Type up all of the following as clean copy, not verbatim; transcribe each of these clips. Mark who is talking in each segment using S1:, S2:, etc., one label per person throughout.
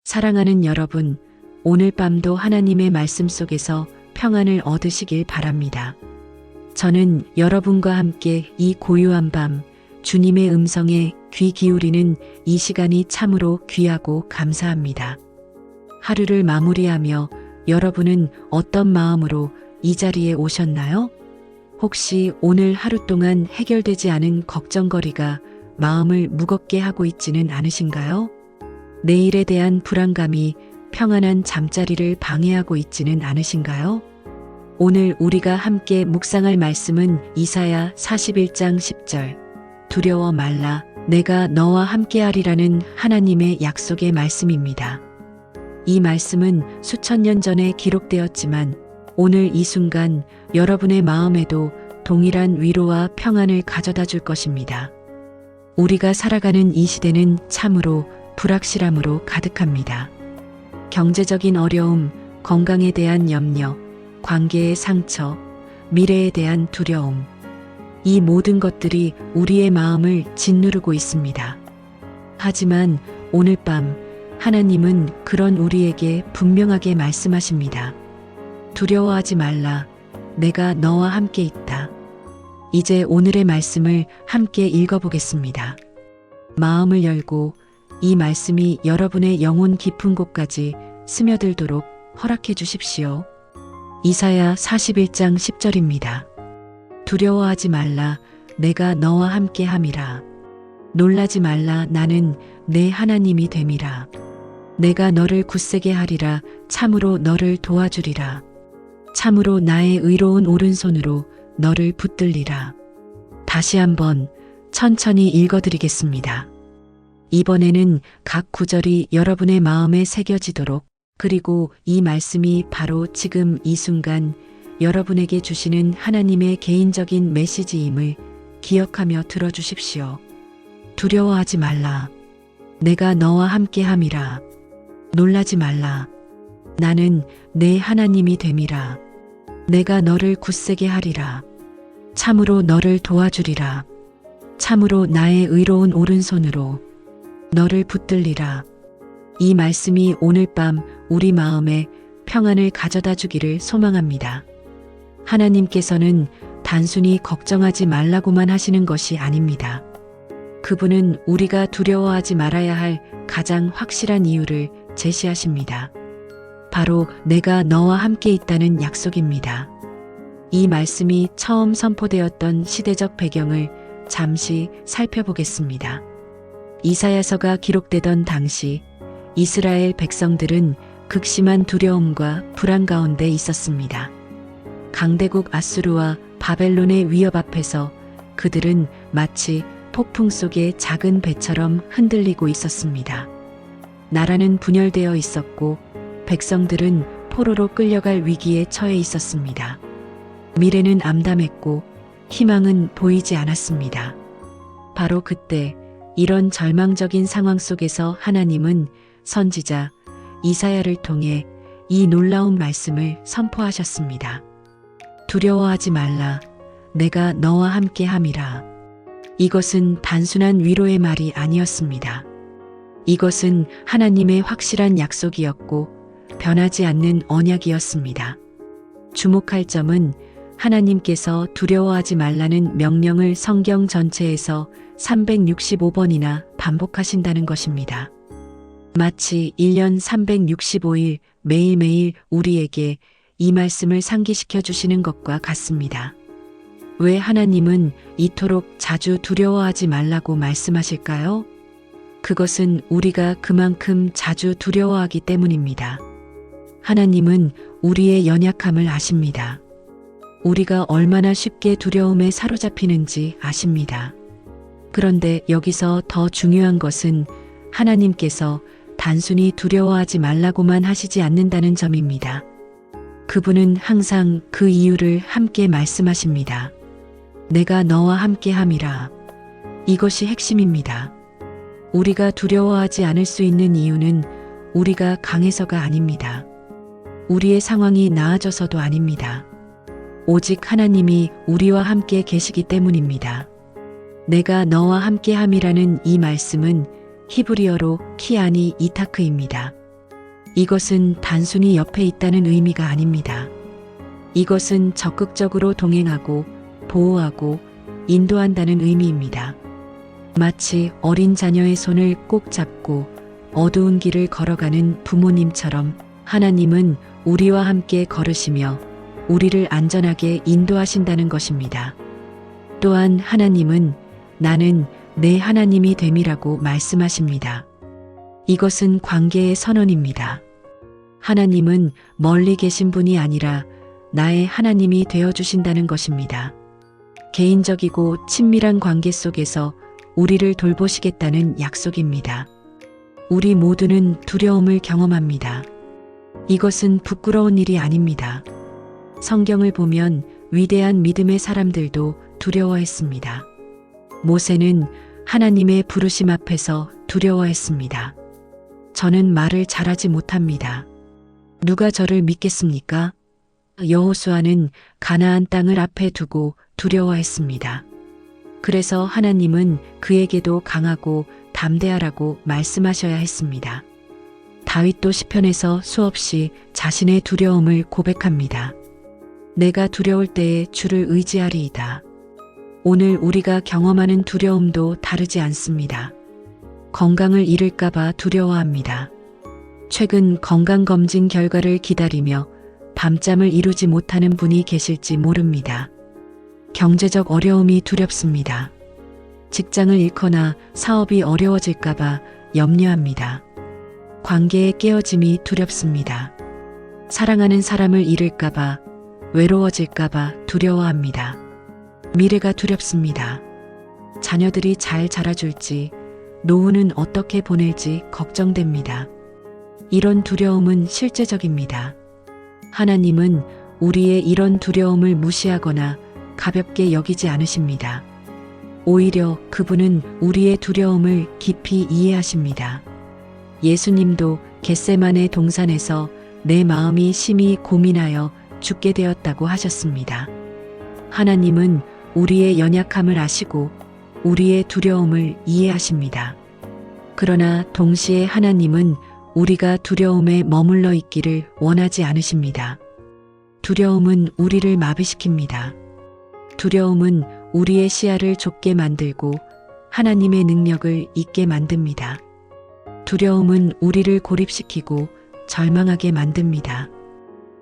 S1: 사랑하는 여러분, 오늘 밤도 하나님의 말씀 속에서 평안을 얻으시길 바랍니다. 저는 여러분과 함께 이 고요한 밤, 주님의 음성에 귀 기울이는 이 시간이 참으로 귀하고 감사합니다. 하루를 마무리하며 여러분은 어떤 마음으로 이 자리에 오셨나요? 혹시 오늘 하루 동안 해결되지 않은 걱정거리가 마음을 무겁게 하고 있지는 않으신가요? 내일에 대한 불안감이 평안한 잠자리를 방해하고 있지는 않으신가요? 오늘 우리가 함께 묵상할 말씀은 이사야 41장 10절. 두려워 말라, 내가 너와 함께하리라는 하나님의 약속의 말씀입니다. 이 말씀은 수천 년 전에 기록되었지만 오늘 이 순간 여러분의 마음에도 동일한 위로와 평안을 가져다 줄 것입니다. 우리가 살아가는 이 시대는 참으로 불확실함으로 가득합니다. 경제적인 어려움, 건강에 대한 염려, 관계의 상처, 미래에 대한 두려움. 이 모든 것들이 우리의 마음을 짓누르고 있습니다. 하지만 오늘 밤 하나님은 그런 우리에게 분명하게 말씀하십니다. 두려워하지 말라, 내가 너와 함께 있다. 이제 오늘의 말씀을 함께 읽어보겠습니다. 마음을 열고 이 말씀이 여러분의 영혼 깊은 곳까지 스며들도록 허락해 주십시오. 이사야 41장 10절입니다. 두려워하지 말라, 내가 너와 함께 함이라. 놀라지 말라, 나는 내 하나님이 됨이라. 내가 너를 굳세게 하리라, 참으로 너를 도와주리라. 참으로 나의 의로운 오른손으로 너를 붙들리라. 다시 한번 천천히 읽어드리겠습니다. 이번에는 각 구절이 여러분의 마음에 새겨지도록, 그리고 이 말씀이 바로 지금 이 순간 여러분에게 주시는 하나님의 개인적인 메시지임을 기억하며 들어주십시오. 두려워하지 말라. 내가 너와 함께 함이라. 놀라지 말라. 나는 내 하나님이 됨이라. 내가 너를 굳세게 하리라. 참으로 너를 도와주리라. 참으로 나의 의로운 오른손으로 너를 붙들리라. 이 말씀이 오늘 밤 우리 마음에 평안을 가져다 주기를 소망합니다. 하나님께서는 단순히 걱정하지 말라고만 하시는 것이 아닙니다. 그분은 우리가 두려워하지 말아야 할 가장 확실한 이유를 제시하십니다. 바로 내가 너와 함께 있다는 약속입니다. 이 말씀이 처음 선포되었던 시대적 배경을 잠시 살펴보겠습니다. 이사야서가 기록되던 당시 이스라엘 백성들은 극심한 두려움과 불안 가운데 있었습니다. 강대국 아수르와 바벨론의 위협 앞에서 그들은 마치 폭풍 속의 작은 배처럼 흔들리고 있었습니다. 나라는 분열되어 있었고 백성들은 포로로 끌려갈 위기에 처해 있었습니다. 미래는 암담했고 희망은 보이지 않았습니다. 바로 그때 이런 절망적인 상황 속에서 하나님은 선지자 이사야를 통해 이 놀라운 말씀을 선포하셨습니다. 두려워하지 말라, 내가 너와 함께 함이라. 이것은 단순한 위로의 말이 아니었습니다. 이것은 하나님의 확실한 약속이었고 변하지 않는 언약이었습니다. 주목할 점은 하나님께서 두려워하지 말라는 명령을 성경 전체에서 365번이나 반복하신다는 것입니다. 마치 1년 365일 매일매일 우리에게 이 말씀을 상기시켜 주시는 것과 같습니다. 왜 하나님은 이토록 자주 두려워하지 말라고 말씀하실까요? 그것은 우리가 그만큼 자주 두려워하기 때문입니다. 하나님은 우리의 연약함을 아십니다. 우리가 얼마나 쉽게 두려움에 사로잡히는지 아십니다. 그런데 여기서 더 중요한 것은 하나님께서 단순히 두려워하지 말라고만 하시지 않는다는 점입니다. 그분은 항상 그 이유를 함께 말씀하십니다. 내가 너와 함께 함이라. 이것이 핵심입니다. 우리가 두려워하지 않을 수 있는 이유는 우리가 강해서가 아닙니다. 우리의 상황이 나아져서도 아닙니다. 오직 하나님이 우리와 함께 계시기 때문입니다. 내가 너와 함께 함이라는 이 말씀은 히브리어로 키아니 이타크입니다. 이것은 단순히 옆에 있다는 의미가 아닙니다. 이것은 적극적으로 동행하고 보호하고 인도한다는 의미입니다. 마치 어린 자녀의 손을 꼭 잡고 어두운 길을 걸어가는 부모님처럼 하나님은 우리와 함께 걸으시며 우리를 안전하게 인도하신다는 것입니다. 또한 하나님은 나는 내 하나님이 됨이라고 말씀하십니다. 이것은 관계의 선언입니다. 하나님은 멀리 계신 분이 아니라 나의 하나님이 되어주신다는 것입니다. 개인적이고 친밀한 관계 속에서 우리를 돌보시겠다는 약속입니다. 우리 모두는 두려움을 경험합니다. 이것은 부끄러운 일이 아닙니다. 성경을 보면 위대한 믿음의 사람들도 두려워했습니다. 모세는 하나님의 부르심 앞에서 두려워했습니다. 저는 말을 잘하지 못합니다. 누가 저를 믿겠습니까? 여호수아는 가나안 땅을 앞에 두고 두려워했습니다. 그래서 하나님은 그에게도 강하고 담대하라고 말씀하셔야 했습니다. 다윗도 시편에서 수없이 자신의 두려움을 고백합니다. 내가 두려울 때에 주를 의지하리이다. 오늘 우리가 경험하는 두려움도 다르지 않습니다. 건강을 잃을까봐 두려워합니다. 최근 건강검진 결과를 기다리며 밤잠을 이루지 못하는 분이 계실지 모릅니다. 경제적 어려움이 두렵습니다. 직장을 잃거나 사업이 어려워질까봐 염려합니다. 관계의 깨어짐이 두렵습니다. 사랑하는 사람을 잃을까봐, 외로워질까봐 두려워합니다. 미래가 두렵습니다. 자녀들이 잘 자라줄지, 노후는 어떻게 보낼지 걱정됩니다. 이런 두려움은 실제적입니다. 하나님은 우리의 이런 두려움을 무시하거나 가볍게 여기지 않으십니다. 오히려 그분은 우리의 두려움을 깊이 이해하십니다. 예수님도 겟세마네 동산에서 내 마음이 심히 고민하여 죽게 되었다고 하셨습니다. 하나님은 우리의 연약함을 아시고 우리의 두려움을 이해하십니다. 그러나 동시에 하나님은 우리가 두려움에 머물러 있기를 원하지 않으십니다. 두려움은 우리를 마비시킵니다. 두려움은 우리의 시야를 좁게 만들고 하나님의 능력을 잊게 만듭니다. 두려움은 우리를 고립시키고 절망하게 만듭니다.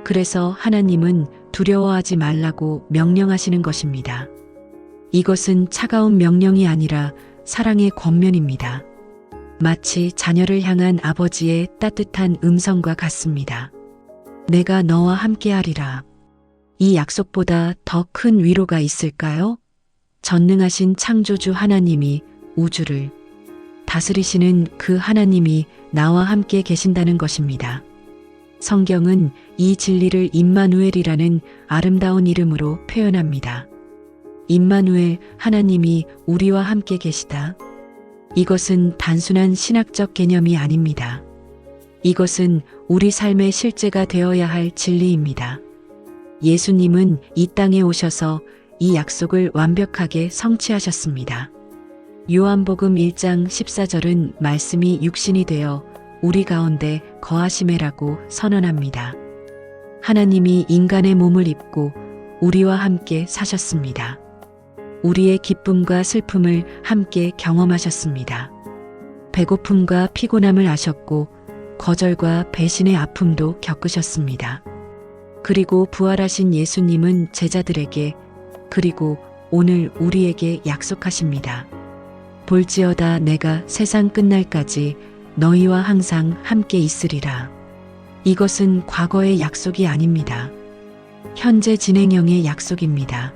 S1: 그래서 하나님은 두려워하지 말라고 명령하시는 것입니다. 이것은 차가운 명령이 아니라 사랑의 권면입니다. 마치 자녀를 향한 아버지의 따뜻한 음성과 같습니다. 내가 너와 함께하리라. 이 약속보다 더 큰 위로가 있을까요? 전능하신 창조주 하나님이 우주를 다스리시는 그 하나님이 나와 함께 계신다는 것입니다. 성경은 이 진리를 임마누엘이라는 아름다운 이름으로 표현합니다. 임마누엘, 하나님이 우리와 함께 계시다. 이것은 단순한 신학적 개념이 아닙니다. 이것은 우리 삶의 실제가 되어야 할 진리입니다. 예수님은 이 땅에 오셔서 이 약속을 완벽하게 성취하셨습니다. 요한복음 1장 14절은 말씀이 육신이 되어 우리 가운데 거하심이라고 선언합니다. 하나님이 인간의 몸을 입고 우리와 함께 사셨습니다. 우리의 기쁨과 슬픔을 함께 경험하셨습니다. 배고픔과 피곤함을 아셨고 거절과 배신의 아픔도 겪으셨습니다. 그리고 부활하신 예수님은 제자들에게 그리고 오늘 우리에게 약속하십니다. 볼지어다 내가 세상 끝날까지 너희와 항상 함께 있으리라. 이것은 과거의 약속이 아닙니다. 현재 진행형의 약속입니다.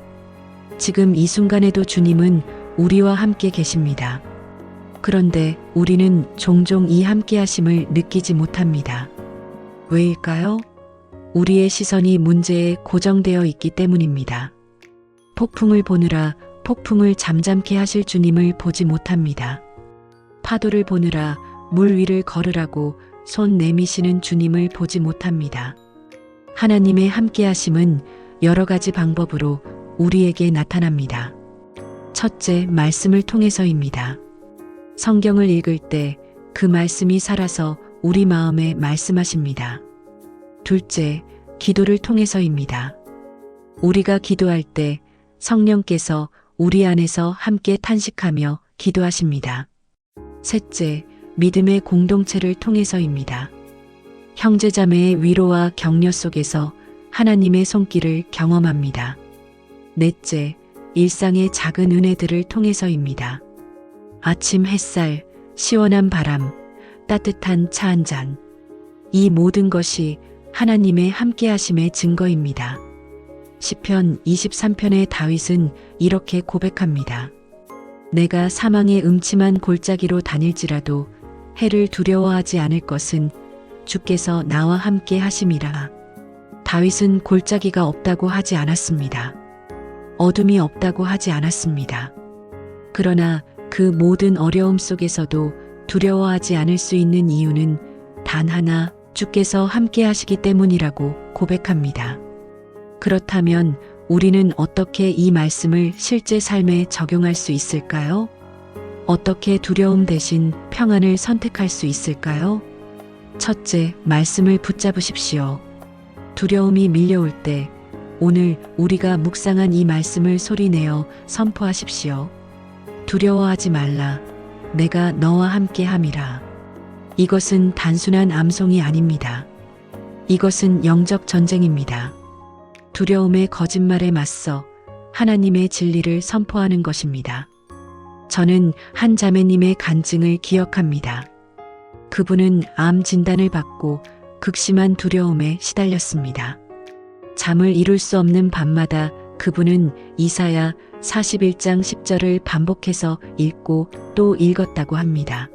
S1: 지금 이 순간에도 주님은 우리와 함께 계십니다. 그런데 우리는 종종 이 함께하심을 느끼지 못합니다. 왜일까요? 우리의 시선이 문제에 고정되어 있기 때문입니다. 폭풍을 보느라 폭풍을 잠잠케 하실 주님을 보지 못합니다. 파도를 보느라 물 위를 걸으라고 손 내미시는 주님을 보지 못합니다. 하나님의 함께하심은 여러 가지 방법으로 우리에게 나타납니다. 첫째, 말씀을 통해서입니다. 성경을 읽을 때 그 말씀이 살아서 우리 마음에 말씀하십니다. 둘째, 기도를 통해서입니다. 우리가 기도할 때 성령께서 우리 안에서 함께 탄식하며 기도하십니다. 셋째, 믿음의 공동체를 통해서입니다. 형제자매의 위로와 격려 속에서 하나님의 손길을 경험합니다. 넷째, 일상의 작은 은혜들을 통해서입니다. 아침 햇살, 시원한 바람, 따뜻한 차 한 잔. 이 모든 것이 하나님의 함께하심의 증거입니다. 시편 23편의 다윗은 이렇게 고백합니다. 내가 사망의 음침한 골짜기로 다닐지라도 해를 두려워하지 않을 것은 주께서 나와 함께 하심이라. 다윗은 골짜기가 없다고 하지 않았습니다. 어둠이 없다고 하지 않았습니다. 그러나 그 모든 어려움 속에서도 두려워하지 않을 수 있는 이유는 단 하나, 주께서 함께 하시기 때문이라고 고백합니다. 그렇다면 우리는 어떻게 이 말씀을 실제 삶에 적용할 수 있을까요? 어떻게 두려움 대신 평안을 선택할 수 있을까요? 첫째, 말씀을 붙잡으십시오. 두려움이 밀려올 때 오늘 우리가 묵상한 이 말씀을 소리내어 선포하십시오. 두려워하지 말라. 내가 너와 함께 함이라. 이것은 단순한 암송이 아닙니다. 이것은 영적 전쟁입니다. 두려움의 거짓말에 맞서 하나님의 진리를 선포하는 것입니다. 저는 한 자매님의 간증을 기억합니다. 그분은 암 진단을 받고 극심한 두려움에 시달렸습니다. 잠을 이룰 수 없는 밤마다 그분은 이사야 41장 10절을 반복해서 읽고 또 읽었다고 합니다.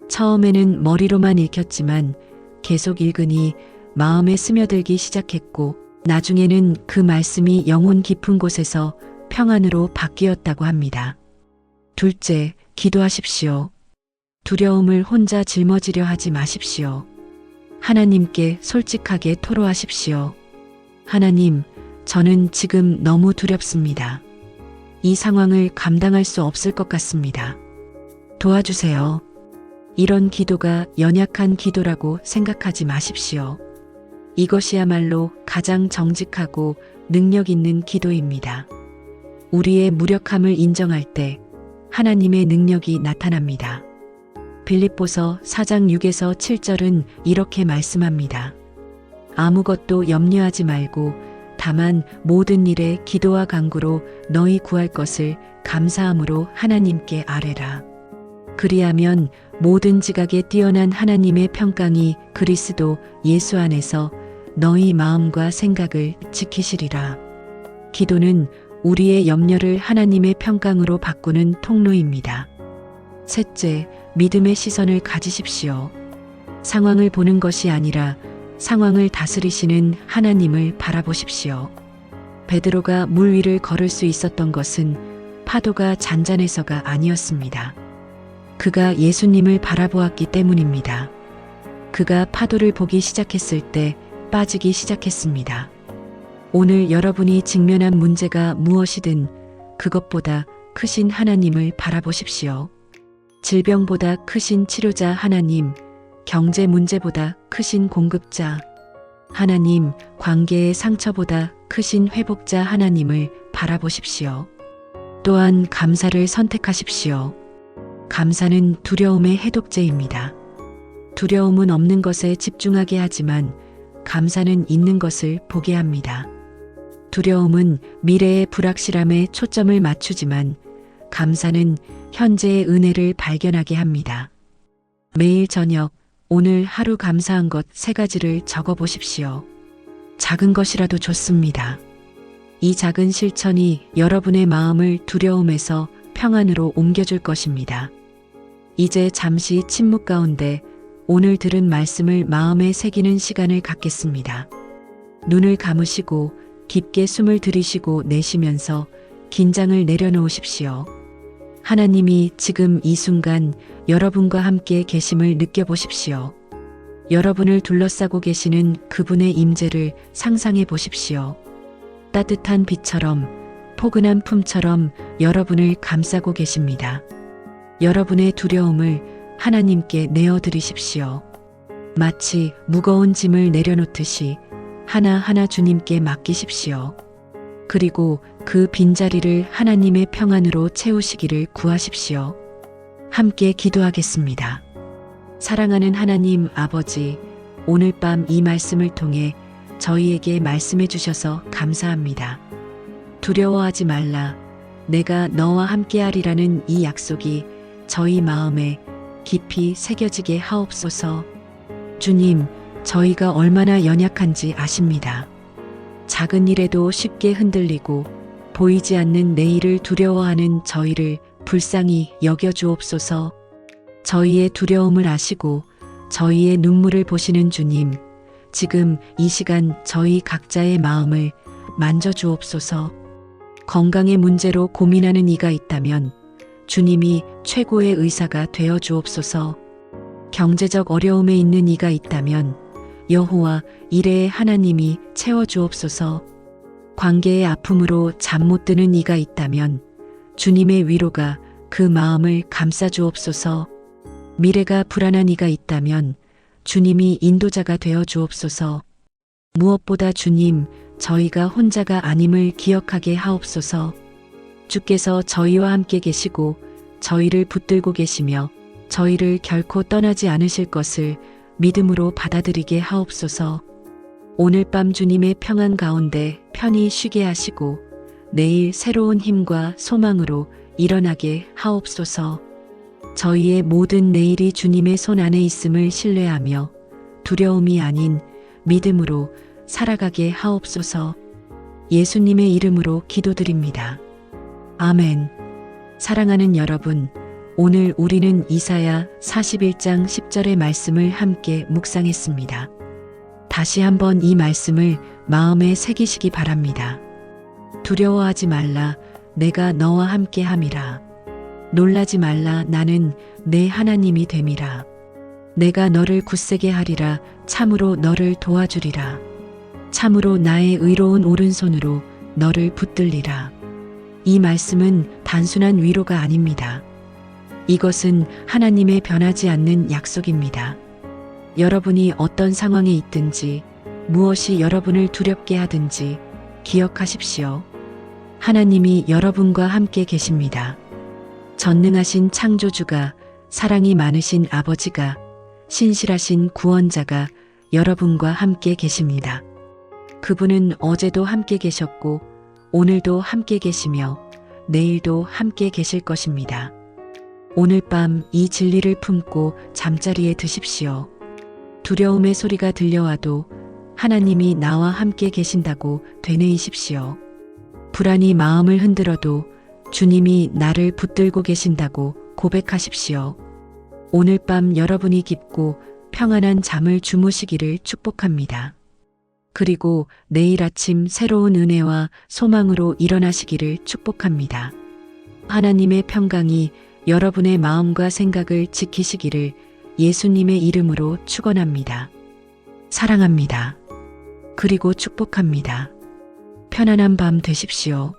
S1: 처음에는 머리로만 읽혔지만 계속 읽으니 마음에 스며들기 시작했고 나중에는 그 말씀이 영혼 깊은 곳에서 평안으로 바뀌었다고 합니다. 둘째, 기도하십시오. 두려움을 혼자 짊어지려 하지 마십시오. 하나님께 솔직하게 토로하십시오. 하나님, 저는 지금 너무 두렵습니다. 이 상황을 감당할 수 없을 것 같습니다. 도와주세요. 이런 기도가 연약한 기도라고 생각하지 마십시오. 이것이야말로 가장 정직하고 능력 있는 기도입니다. 우리의 무력함을 인정할 때 하나님의 능력이 나타납니다. 빌립보서 4장 6에서 7절은 이렇게 말씀합니다. 아무것도 염려하지 말고 다만 모든 일에 기도와 간구로 너희 구할 것을 감사함으로 하나님께 아뢰라. 그리하면 모든 지각에 뛰어난 하나님의 평강이 그리스도 예수 안에서 너희 마음과 생각을 지키시리라. 기도는 우리의 염려를 하나님의 평강으로 바꾸는 통로입니다. 셋째, 믿음의 시선을 가지십시오. 상황을 보는 것이 아니라 상황을 다스리시는 하나님을 바라보십시오. 베드로가 물 위를 걸을 수 있었던 것은 파도가 잔잔해서가 아니었습니다. 그가 예수님을 바라보았기 때문입니다. 그가 파도를 보기 시작했을 때 빠지기 시작했습니다. 오늘 여러분이 직면한 문제가 무엇이든 그것보다 크신 하나님을 바라보십시오. 질병보다 크신 치료자 하나님, 경제 문제보다 크신 공급자 하나님, 관계의 상처보다 크신 회복자 하나님을 바라보십시오. 또한 감사를 선택하십시오. 감사는 두려움의 해독제입니다. 두려움은 없는 것에 집중하게 하지만 감사는 있는 것을 보게 합니다. 두려움은 미래의 불확실함에 초점을 맞추지만 감사는 현재의 은혜를 발견하게 합니다. 매일 저녁, 오늘 하루 감사한 것 3가지를 적어 보십시오. 작은 것이라도 좋습니다. 이 작은 실천이 여러분의 마음을 두려움에서 평안으로 옮겨줄 것입니다. 이제 잠시 침묵 가운데 오늘 들은 말씀을 마음에 새기는 시간을 갖겠습니다. 눈을 감으시고 깊게 숨을 들이쉬고 내쉬면서 긴장을 내려놓으십시오. 하나님이 지금 이 순간 여러분과 함께 계심을 느껴보십시오. 여러분을 둘러싸고 계시는 그분의 임재를 상상해 보십시오. 따뜻한 빛처럼, 포근한 품처럼 여러분을 감싸고 계십니다. 여러분의 두려움을 하나님께 내어드리십시오. 마치 무거운 짐을 내려놓듯이 하나하나 주님께 맡기십시오. 그리고 그 빈자리를 하나님의 평안으로 채우시기를 구하십시오. 함께 기도하겠습니다. 사랑하는 하나님 아버지, 오늘 밤 이 말씀을 통해 저희에게 말씀해 주셔서 감사합니다. 두려워하지 말라. 내가 너와 함께하리라는 이 약속이 저희 마음에 깊이 새겨지게 하옵소서. 주님, 저희가 얼마나 연약한지 아십니다. 작은 일에도 쉽게 흔들리고 보이지 않는 내일을 두려워하는 저희를 불쌍히 여겨 주옵소서. 저희의 두려움을 아시고 저희의 눈물을 보시는 주님, 지금 이 시간 저희 각자의 마음을 만져 주옵소서. 건강의 문제로 고민하는 이가 있다면 주님이 최고의 의사가 되어 주옵소서. 경제적 어려움에 있는 이가 있다면 여호와 이레의 하나님이 채워 주옵소서. 관계의 아픔으로 잠 못 드는 이가 있다면 주님의 위로가 그 마음을 감싸 주옵소서. 미래가 불안한 이가 있다면 주님이 인도자가 되어 주옵소서. 무엇보다 주님, 저희가 혼자가 아님을 기억하게 하옵소서. 주께서 저희와 함께 계시고 저희를 붙들고 계시며 저희를 결코 떠나지 않으실 것을 믿음으로 받아들이게 하옵소서. 오늘 밤 주님의 평안 가운데 편히 쉬게 하시고 내일 새로운 힘과 소망으로 일어나게 하옵소서. 저희의 모든 내일이 주님의 손 안에 있음을 신뢰하며 두려움이 아닌 믿음으로 살아가게 하옵소서. 예수님의 이름으로 기도드립니다. 아멘. 사랑하는 여러분, 오늘 우리는 이사야 41장 10절의 말씀을 함께 묵상했습니다. 다시 한번 이 말씀을 마음에 새기시기 바랍니다. 두려워하지 말라. 내가 너와 함께 함이라. 놀라지 말라. 나는 내 하나님이 됨이라. 내가 너를 굳세게 하리라. 참으로 너를 도와주리라. 참으로 나의 의로운 오른손으로 너를 붙들리라. 이 말씀은 단순한 위로가 아닙니다. 이것은 하나님의 변하지 않는 약속입니다. 여러분이 어떤 상황에 있든지 무엇이 여러분을 두렵게 하든지 기억하십시오. 하나님이 여러분과 함께 계십니다. 전능하신 창조주가, 사랑이 많으신 아버지가, 신실하신 구원자가 여러분과 함께 계십니다. 그분은 어제도 함께 계셨고 오늘도 함께 계시며 내일도 함께 계실 것입니다. 오늘 밤 이 진리를 품고 잠자리에 드십시오. 두려움의 소리가 들려와도 하나님이 나와 함께 계신다고 되뇌이십시오. 불안이 마음을 흔들어도 주님이 나를 붙들고 계신다고 고백하십시오. 오늘 밤 여러분이 깊고 평안한 잠을 주무시기를 축복합니다. 그리고 내일 아침 새로운 은혜와 소망으로 일어나시기를 축복합니다. 하나님의 평강이 여러분의 마음과 생각을 지키시기를 예수님의 이름으로 축원합니다. 사랑합니다. 그리고 축복합니다. 편안한 밤 되십시오.